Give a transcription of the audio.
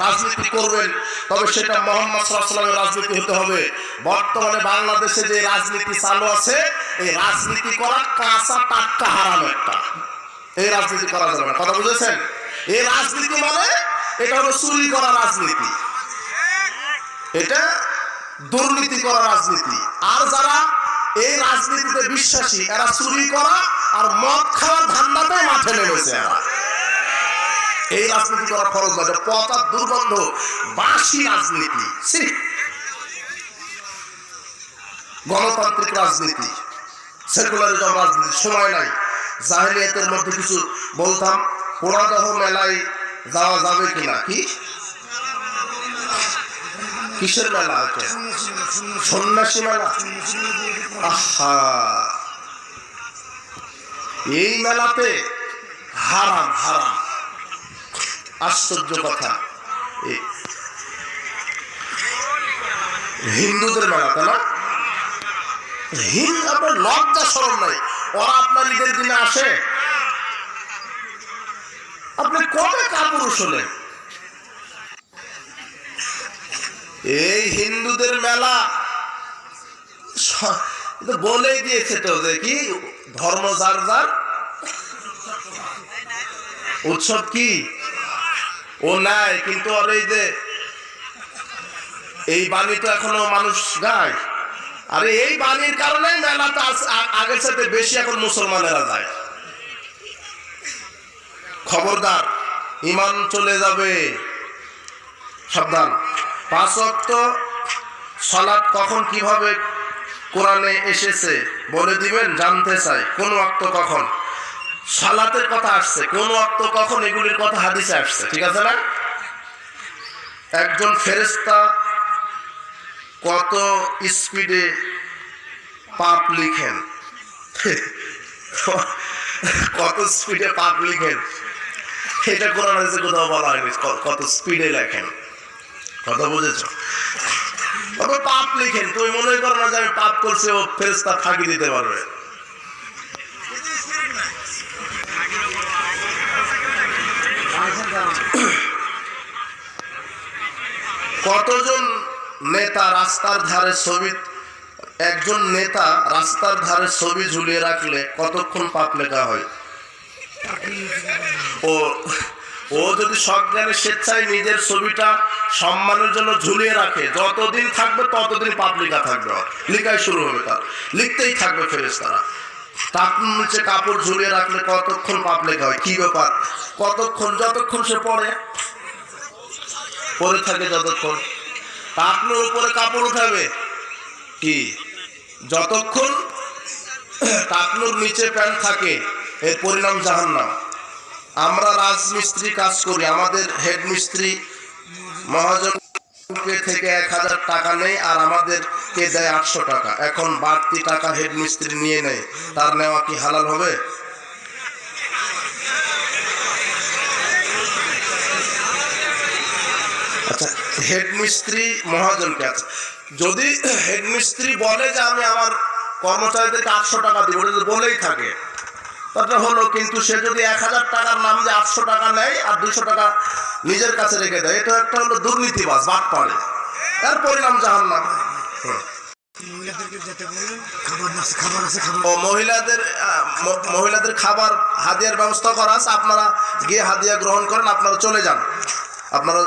রাজনীতি করবেন, তবে সেটা মুহাম্মদ সাল্লাল্লাহু আলাইহি ওয়াসাল্লামের রাজনীতি হতে হবে। বর্তমানে বাংলাদেশে যে রাজনীতি চালু আছে, এই রাজনীতি করা কাঁচা টাটকা হারাম একটা। এই রাজনীতি করা যাবে না, কথা বুঝেছেন? এই রাজনীতি মানে এটা হলো চুরি করা রাজনীতি, এটা দুর্নীতি করা রাজনীতি। আর যারা এই রাজনীতিতে বিশ্বাসী, এরা চুরি করা আর মদ খাওয়ার ধান্দাতে মাঠে নেমেছে। এরা এই রাজনীতি করা ফরজ নয়, পচা দুর্গন্ধ বাসি রাজনীতি, গণতান্ত্রিক রাজনীতি, সেকুলারিজম রাজনীতি। সময় নাই, জাহেলিয়াতের মধ্যে কিছু বলতাম। পোড়াদহ মেলায় যাওয়া যাবে কিনা? কি কিসের মেলা? সন্ন্যাসী মেলা। আহা, এই মেলাতে হারাম হারাম। আশ্চর্য কথা, হিন্দুদের মেলা, তাই না? হিন্দু, আপনার লজ্জা শরম নাই? ওরা আপনার ঈদের দিনে আসে, আপনি কবে কাপুরুষ হলেন? এই হিন্দুদের মেলা বলেই দিয়েছে তো যে কি ধর্ম যার যার উৎসব, কি ও নাই। কিন্তু আর এই যে এই বাণী তো এখনো মানুষ গায়। আরে এই বাণীর কারণে মেলাটা আগের সাথে বেশি এখন মুসলমানেরা যায়। খবরদার, ঈমান চলে যাবে, সাবধান। 5 ওয়াক্ত সালাত কখন কিভাবে কোরআনে এসেছে বলে দিবেন, জানতে চাই। কোন ওয়াক্ত কখন সালাতের কথা আসছে, কোন ওয়াক্ত কখন, এগুলির কথা হাদিসে আসছে, ঠিক আছে না? একজন ফেরেশতা কত স্পিডে পাপ লিখেন, কত স্পিডে পাপ লিখেন, এটা কোরআন হাদিসে কোথাও বলা হয়নি কত স্পিডে লেখেন। কথা বুঝেছো? তবে পাপ লিখেন, তুমি মনে করো না যে আমি পাপ করছি, ও ফেরেশতা ফাঁকি দিতে পারবে। কতজন নেতা রাস্তার ধারে ছবি, একজন নেতা রাস্তার ধারে ছবি ঝুলিয়ে রাখলে কতক্ষণ পাপ লেখা হয়? ও যদি সজ্ঞানে স্বেচ্ছায় নিজের ছবিটা সম্মানের জন্য ঝুলিয়ে রাখে, যতদিন থাকবে ততদিন পাপ লেখা থাকবে, লেখাই শুরু হবে, তার লিখতেই থাকবে ফেরেশতারা। টাকুর নিচে কাপড় ঝুলিয়ে রাখলে কতক্ষণ পাপ লেখা হয়? কি ব্যাপার? কতক্ষণ? যতক্ষণ সে পরে থাকে, যতক্ষণ। টাকনুর উপরে কাপড় উঠাবে কি, যতক্ষণ টাকনুর নিচে প্যান্ট থাকে, এর পরিণাম জাহান্নাম। আমরা রাজমিস্ত্রি কাজ করি, আমাদের হেড মিস্ত্রি মহাজনকে থেকে 1000 টাকা নেই, আর আমাদেরকে দেয় 800 টাকা। এখন বাড়তি টাকা হেড মিস্ত্রি নিয়ে নেয়, তার নেওয়া কি হালাল হবে? আচ্ছা, হেড মিস্ত্রি মহাজনকে, আছে যদি হেড মিস্ত্রি বলে যে আমি আমার কর্মচারীদেরকে 800 টাকা দিব, বলেই থাকে, তাতে হলো। কিন্তু সে যদি 1000 টাকার নাম যে 800 টাকা নেয় আর 200 টাকা নিজের কাছে রেখে দেয়, এটা একটা হলো দুর্নীতিবাজ, বাদ পারে, এর পরিণাম জাহান্নাম। মহিলাদের খাবার হাদিয়ার ব্যবস্থা করা আছে, আপনারা গিয়ে হাদিয়া গ্রহণ করেন, আপনারা চলে যান, আপনারা